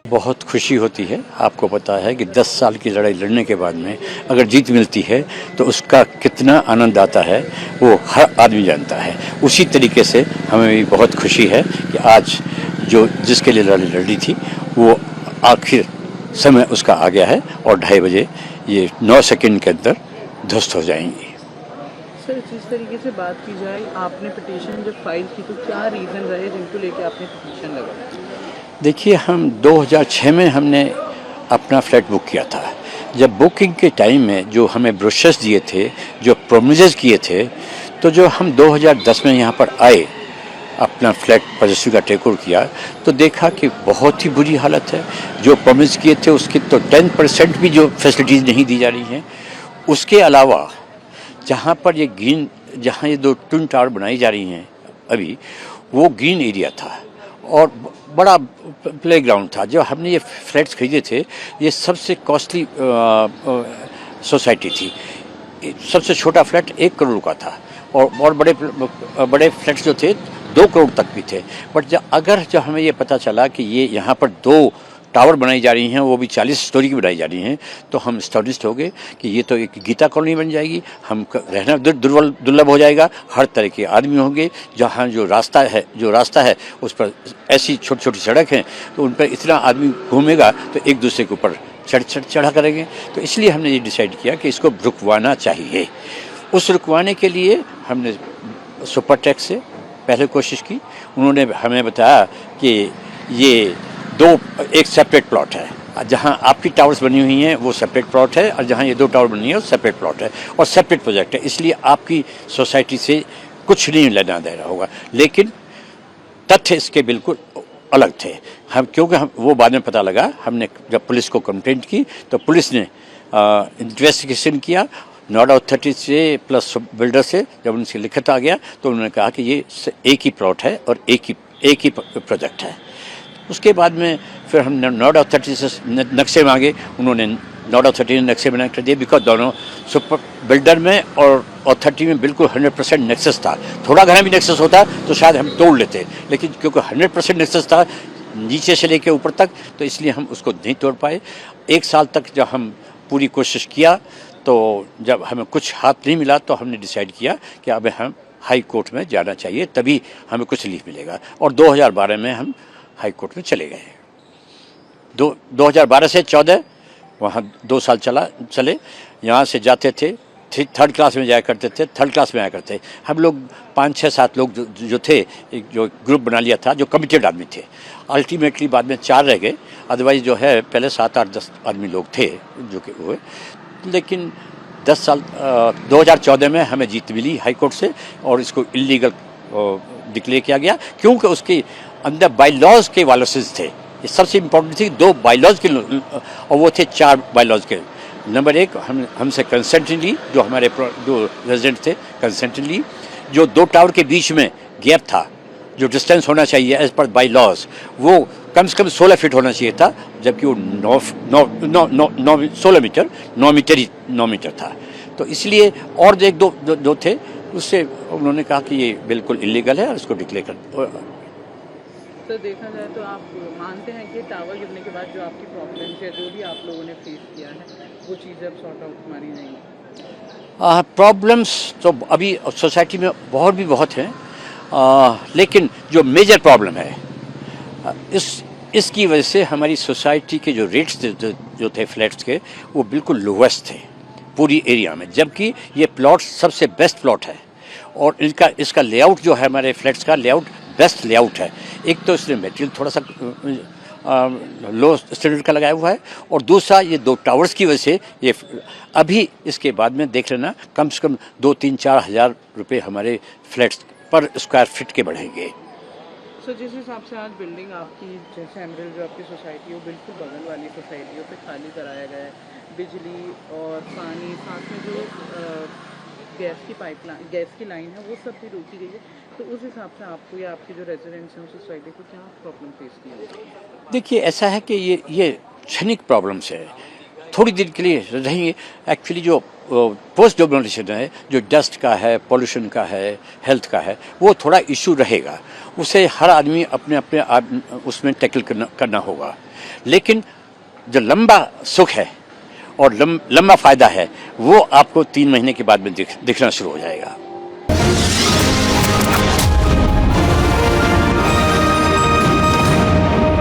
बहुत खुशी होती है। आपको पता है कि 10 साल की लड़ाई लड़ने के बाद में अगर जीत मिलती है तो उसका कितना आनंद आता है वो हर आदमी जानता है। उसी तरीके से हमें भी बहुत खुशी है कि आज जो जिसके लिए लड़ाई लड़ी थी वो आखिर समय उसका आ गया है और 2:30 बजे ये 9 सेकंड के अंदर ध्वस्त हो जाएंगी। सर, जिस तरीके से बात की जाए, आपने पिटीशन जब फाइल की तो क्या रीज़न रहे जिनको लेके आपने पिटीशन लगाई? देखिए, हम 2006 में हमने अपना फ्लैट बुक किया था। जब बुकिंग के टाइम में जो हमें ब्रोशर्स दिए थे, जो प्रोमिसेस किए थे, तो जो हम 2010 में यहाँ पर आए, अपना फ्लैट रजिस्ट्री का टेक ओवर किया, तो देखा कि बहुत ही बुरी हालत है। जो प्रॉमिस किए थे उसकी तो 10% भी जो फैसिलिटीज़ नहीं दी जा रही हैं। उसके अलावा जहाँ पर ये ग्रीन, जहाँ ये 2 ट्विन टावर बनाई जा रही हैं अभी, वो ग्रीन एरिया था और बड़ा प्लेग्राउंड था। जो हमने ये फ्लैट्स खरीदे थे, ये सबसे कॉस्टली सोसाइटी थी। सबसे छोटा फ्लैट 1 करोड़ का था और बड़े बड़े फ्लैट्स जो थे 2 करोड़ तक भी थे। बट जब हमें ये पता चला कि ये यहाँ पर 2 टावर बनाई जा रही हैं, वो भी 40 स्टोरी की बनाई जा रही हैं, तो हम स्टैब्लिश्ड हो गए कि ये तो एक गीता कॉलोनी बन जाएगी। हम रहना दुर्लभ हो जाएगा। हर तरह के आदमी होंगे। जहाँ जो रास्ता है उस पर ऐसी छोटी छोटी सड़क हैं तो उन पर इतना आदमी घूमेगा तो एक दूसरे के ऊपर चढ़ा करेंगे। तो इसलिए हमने ये डिसाइड किया कि इसको रुकवाना चाहिए। उस रुकवाने के लिए हमने सुपर टैक्स से पहले कोशिश की। उन्होंने हमें बताया कि ये एक सेपरेट प्लॉट है। जहाँ आपकी टावर्स बनी हुई हैं वो सेपरेट प्लॉट है और जहाँ ये 2 टावर बनी है वो सेपरेट प्लॉट है और सेपरेट प्रोजेक्ट है, इसलिए आपकी सोसाइटी से कुछ नहीं लेना देना होगा। लेकिन तथ्य इसके बिल्कुल अलग थे। क्योंकि वो बाद में पता लगा, हमने जब पुलिस को कंप्लेंट की तो पुलिस ने इन्वेस्टिगेशन किया नोएडा अथॉरिटी से प्लस बिल्डर से। जब उनसे लिखित आ गया तो उन्होंने कहा कि ये एक ही प्लॉट है और एक ही प्रोजेक्ट है। उसके बाद में फिर हमने नोएडा अथॉरिटी से नक्शे मांगे। उन्होंने नोएडा अथॉरिटी ने नक्शे बना कर दिए। बिकॉज दोनों सुपर बिल्डर में और अथॉरिटी में बिल्कुल 100% नेक्सस था। थोड़ा घना भी नेक्सस होता तो शायद हम तोड़ लेते, लेकिन क्योंकि 100% नेक्सस था नीचे से लेकर ऊपर तक, तो इसलिए हम उसको नहीं तोड़ पाए। 1 साल तक जब हम पूरी कोशिश किया तो जब हमें कुछ हाथ नहीं मिला तो हमने डिसाइड किया कि अब हम हाई कोर्ट में जाना चाहिए, तभी हमें कुछ रिलीफ मिलेगा। और 2012 में हम हाई कोर्ट में चले गए। 2012 से 14 वहाँ 2 साल चले। यहाँ से जाते थे, 3rd क्लास में जाया करते थे, 3rd क्लास में आया करते। हम लोग 5, 6, 7 लोग जो थे, एक जो ग्रुप बना लिया था, जो कमिटेड आदमी थे। अल्टीमेटली बाद में 4 रह गए। अदरवाइज जो है पहले 7, 8, 10 आदमी लोग थे जो कि हुए। लेकिन 10 साल 2014 में हमें जीत मिली हाई कोर्ट से और इसको इलीगल डिक्लेयर किया गया, क्योंकि उसके अंदर बाईलॉज के वायलेशंस थे। ये सबसे इम्पोर्टेंट थी। 2 बाईलॉज के, और वो थे 4 बाईलॉज के। नंबर 1, हमसे कंसेंटली, जो हमारे जो रेजिडेंट थे कंसेंटली, जो 2 टावर के बीच में गैप था, जो डिस्टेंस होना चाहिए एज पर बाई लॉज, वो कम से कम 16 फीट होना चाहिए था, जबकि वो 9 मीटर था। तो इसलिए और एक दो थे, उससे उन्होंने कहा कि ये बिल्कुल इलीगल है और इसको डिक्लेयर कर। तो देखा जाए तो आप मानते हैं कि टावर गिरने के बाद जो आपकी प्रॉब्लम्स या जो भी आप लोगों ने फेस किया है वो चीज़ें अब सॉर्ट आउट मारी जाएंगी? प्रॉब्लम्स तो अभी सोसाइटी में बहुत हैं, लेकिन जो मेजर प्रॉब्लम है इसकी वजह से हमारी सोसाइटी के जो रेट्स जो थे फ्लैट्स के, वो बिल्कुल लोवेस्ट थे पूरी एरिया में। जबकि ये प्लॉट सबसे बेस्ट प्लॉट है और इसका लेआउट जो है, हमारे फ्लैट्स का लेआउट बेस्ट लेआउट है। एक तो इसने मटेरियल थोड़ा सा लो स्टैंडर्ड का लगाया हुआ है, और दूसरा ये 2 टावर्स की वजह से ये अभी इसके बाद में देख लेना कम से कम 2, 3, 4 हज़ार रुपये हमारे फ्लैट्स पर स्क्वायर फीट के बढ़ेंगे। सो जिस हिसाब से आज बिल्डिंग आपकी, जैसे एमरल्ड जो आपकी सोसाइटी है, वो बिल्कुल बगल वाली सोसाइटियों पे खाली कराया गया है। बिजली और पानी, साथ में जो गैस की लाइन है, वो सब भी रोकी गई है। तो उस हिसाब से आपको या आपके जो रेजिडेंट्स हैं उस सोसाइटी को क्या प्रॉब्लम फेस की है? देखिए, ऐसा है कि ये क्षणिक प्रॉब्लम्स है, थोड़ी देर के लिए रहेंगे। एक्चुअली जो पोस्ट डिमोलिशन है, जो डस्ट का है, पोल्यूशन का है, हेल्थ का है, वो थोड़ा इशू रहेगा। उसे हर आदमी अपने अपने उसमें टैकल करना होगा। लेकिन जो लंबा सुख है और लंबा फायदा है, वो आपको 3 महीने के बाद में दिखना शुरू हो जाएगा।